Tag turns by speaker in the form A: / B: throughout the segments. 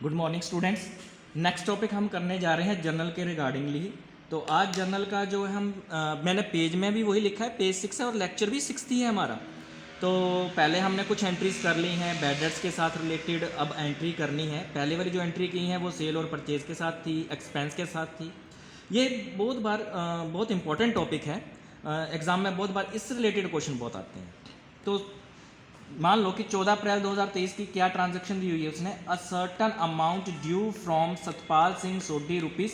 A: Good morning students. Next topic हम करने जा रहे हैं जर्नल के रिगार्डिंगली। तो आज जर्नल का जो है मैंने पेज में भी वही लिखा है, पेज 6 है और लेक्चर भी 6 ही है हमारा। तो पहले हमने कुछ एंट्रीज कर ली हैं बैड डेट्स के साथ रिलेटेड, अब एंट्री करनी है। पहले वाली जो एंट्री की हैं वो सेल और परचेज के साथ थी, एक्सपेंस के साथ थी। ये बहुत इंपॉर्टेंट टॉपिक है, एग्ज़ाम में बहुत बार इससे रिलेटेड क्वेश्चन बहुत आते हैं। तो मान लो कि 14 अप्रैल 2023 की क्या ट्रांजैक्शन दी हुई है उसने, a certain amount due from Satpal Singh Sodhi rupees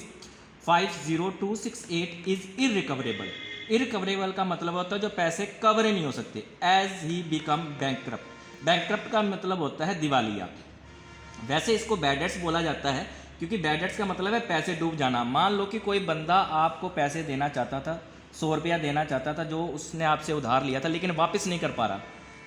A: 50268 is irrecoverable. Irrecoverable का मतलब होता है जो पैसे कवर ही नहीं हो सकते, as he become bankrupt. Bankrupt का मतलब होता है दिवालिया। वैसे इसको बैड डेट्स बोला जाता है क्योंकि बैड डेट्स का मतलब है पैसे डूब जाना। मान लो कि कोई बंदा आपको पैसे देना चाहता था, 100 रुपया देना चाहता था जो उसने आपसे उधार लिया था, लेकिन वापस नहीं कर पा रहा।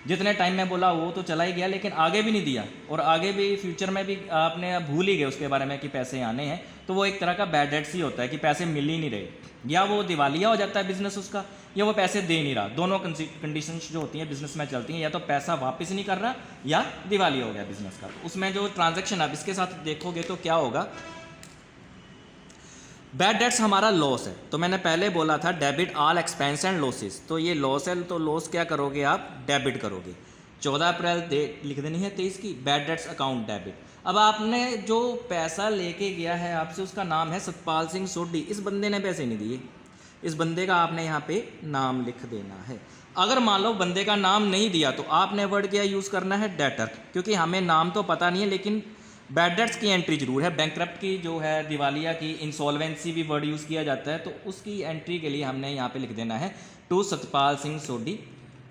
A: जितने टाइम में बोला वो तो चला ही गया, लेकिन आगे भी नहीं दिया और आगे भी फ्यूचर में भी आपने भूल ही गए उसके बारे में कि पैसे आने हैं। तो वो एक तरह का बैड डेट्स ही होता है कि पैसे मिल ही नहीं रहे, या वो दिवालिया हो जाता है बिजनेस उसका, या वो पैसे दे नहीं रहा। दोनों कंडीशंस जो होती हैं बिजनेस में चलती हैं, या तो पैसा वापस नहीं कर रहा या दिवालिया हो गया बिजनेस का। तो उसमें जो ट्रांजेक्शन आप इसके साथ देखोगे तो क्या होगा, बैड डेट्स हमारा लॉस है। तो मैंने पहले बोला था debit all expense and losses, तो ये लॉस है तो लॉस क्या करोगे आप, डेबिट करोगे। 14 अप्रैल डेट लिख देनी है 23 की, बैड डेट्स अकाउंट डेबिट। अब आपने जो पैसा लेके गया है आपसे, उसका नाम है सतपाल सिंह सोडी। इस बंदे ने पैसे नहीं दिए, इस बंदे का आपने यहाँ पे नाम लिख देना है। अगर मान लो बंदे का नाम नहीं दिया तो आपने वर्ड क्या यूज़ करना है, डेटर, क्योंकि हमें नाम तो पता नहीं है लेकिन बैड डेट्स की एंट्री जरूर है। बैंकक्रप्ट की जो है, दिवालिया की, इंसॉल्वेंसी भी वर्ड यूज़ किया जाता है, तो उसकी एंट्री के लिए हमने यहाँ पे लिख देना है टू सतपाल सिंह सोडी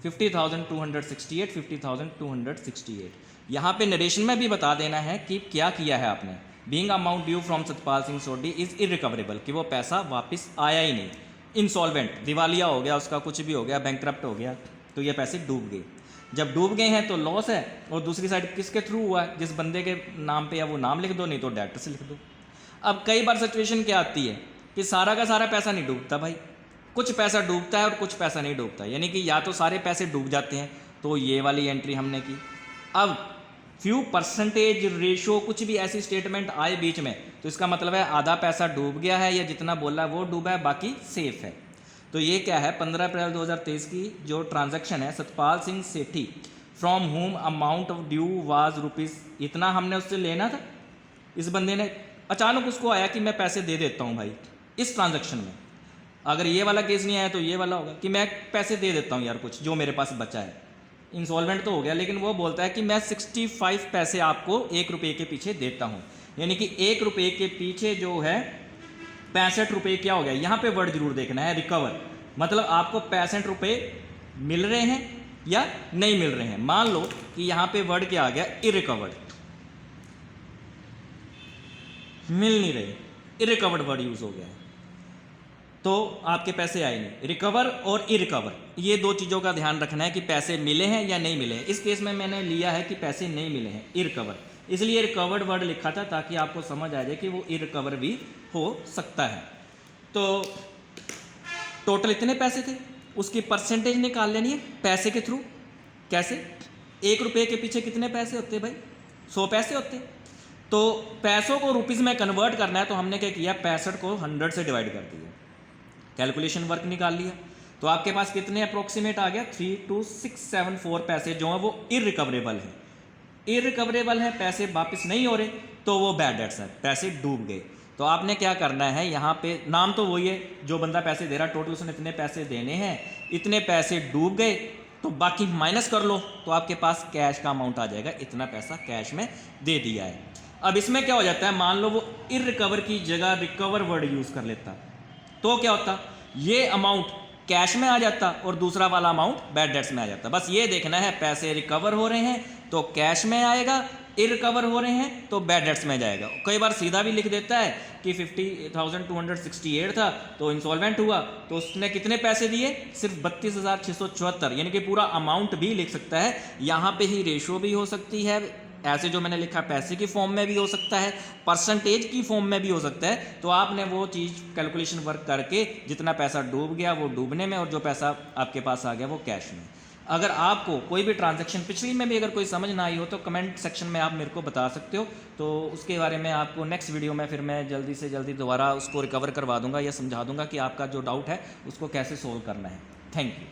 A: 50,268 50,268। यहाँ पे नरेशन में भी बता देना है कि क्या किया है आपने। Being amount due from Satpal Singh Sodhi is irrecoverable, कि वो पैसा वापस आया ही नहीं। इंसॉल्वेंट, दिवालिया हो गया उसका, कुछ भी हो गया, बैंकक्रप्ट हो गया, तो ये पैसे डूब गए। जब डूब गए हैं तो लॉस है, और दूसरी साइड किसके थ्रू हुआ है, जिस बंदे के नाम पे या वो नाम लिख दो, नहीं तो डेटर से लिख दो। अब कई बार सिचुएशन क्या आती है कि सारा का सारा पैसा नहीं डूबता भाई, कुछ पैसा डूबता है और कुछ पैसा नहीं डूबता, यानी कि या तो सारे पैसे डूब जाते हैं, तो ये वाली एंट्री हमने की। अब फ्यू परसेंटेज रेशो, कुछ भी ऐसी स्टेटमेंट आए बीच में, तो इसका मतलब है आधा पैसा डूब गया है या जितना बोला है वो डूबा है, बाकी सेफ है। तो ये क्या है, 15 अप्रैल 2023 की जो ट्रांजैक्शन है, Satpal Singh Sethi from home amount of due was rupees, इतना हमने उससे लेना था। इस बंदे ने अचानक उसको आया कि मैं पैसे दे देता हूँ भाई इस ट्रांजैक्शन में। अगर ये वाला केस नहीं आया तो ये वाला होगा कि मैं पैसे दे देता हूँ यार, कुछ जो मेरे पास बचा है। इंसॉल्वेंट तो हो गया, लेकिन वो बोलता है कि मैं 65 पैसे आपको 1 रुपये के पीछे देता हूँ, यानी कि 1 रुपये के पीछे जो है 65 रुपये क्या हो गया। यहाँ पे वर्ड जरूर देखना है, रिकवर, मतलब आपको 65 रुपये मिल रहे हैं या नहीं मिल रहे हैं। मान लो कि यहाँ पे वर्ड क्या आ गया, इरिकवर्ड, मिल नहीं रहे, इरिकवर्ड वर्ड यूज हो गया है, तो आपके पैसे आए नहीं। रिकवर और इरिकवर, ये दो चीज़ों का ध्यान रखना है कि पैसे मिले हैं या नहीं मिले हैं। इस केस में मैंने लिया है कि पैसे नहीं मिले हैं, इरिकवर, इसलिए रिकवर्ड वर्ड लिखा था ताकि आपको समझ आ जाए कि वो इरिकवर भी हो सकता है। तो टोटल इतने पैसे थे, उसकी परसेंटेज निकाल लेनी है पैसे के थ्रू। कैसे, 1 रुपये के पीछे कितने पैसे होते भाई, 100 पैसे होते। तो पैसों को रुपीज़ में कन्वर्ट करना है, तो हमने क्या किया, 65 को 100 से डिवाइड कर दिया, कैलकुलेशन वर्क निकाल लिया। तो आपके पास कितने अप्रोक्सीमेट आ गया, 32674 पैसे जो है वो इरिकवरेबल है। इरिकवरेबल है, पैसे वापस नहीं हो रहे, तो वो बैड डेट्स है, पैसे डूब गए। तो आपने क्या करना है, यहाँ पे नाम तो वही है, जो बंदा पैसे दे रहा, टोटल उसने इतने पैसे देने हैं, इतने पैसे डूब गए, तो बाकी माइनस कर लो, तो आपके पास कैश का अमाउंट आ जाएगा, इतना पैसा कैश में दे दिया है। अब इसमें क्या हो जाता है, मान लो वो इरिकवर की जगह रिकवर वर्ड यूज़ कर लेता, तो क्या होता, ये अमाउंट कैश में आ जाता और दूसरा वाला अमाउंट बैड डेट्स में आ जाता। बस ये देखना है, पैसे रिकवर हो रहे हैं तो कैश में आएगा, इरिकवर हो रहे हैं तो बैड डेट्स में जाएगा। कई बार सीधा भी लिख देता है कि 50,268 था तो इंसॉल्वेंट हुआ, तो उसने कितने पैसे दिए, सिर्फ 32,674, यानी कि पूरा अमाउंट भी लिख सकता है। यहाँ पे ही रेशो भी हो सकती है, ऐसे जो मैंने लिखा पैसे की फॉर्म में भी हो सकता है, परसेंटेज की फॉर्म में भी हो सकता है। तो आपने वो चीज़ कैलकुलेशन वर्क करके जितना पैसा डूब गया वो डूबने में, और जो पैसा आपके पास आ गया वो कैश में। अगर आपको कोई भी ट्रांजैक्शन पिछली में भी अगर कोई समझ ना आई हो तो कमेंट सेक्शन में आप मेरे को बता सकते हो, तो उसके बारे में आपको नेक्स्ट वीडियो में फिर मैं जल्दी से जल्दी दोबारा उसको रिकवर करवा दूंगा या समझा दूंगा कि आपका जो डाउट है उसको कैसे सोल्व करना है। Thank you.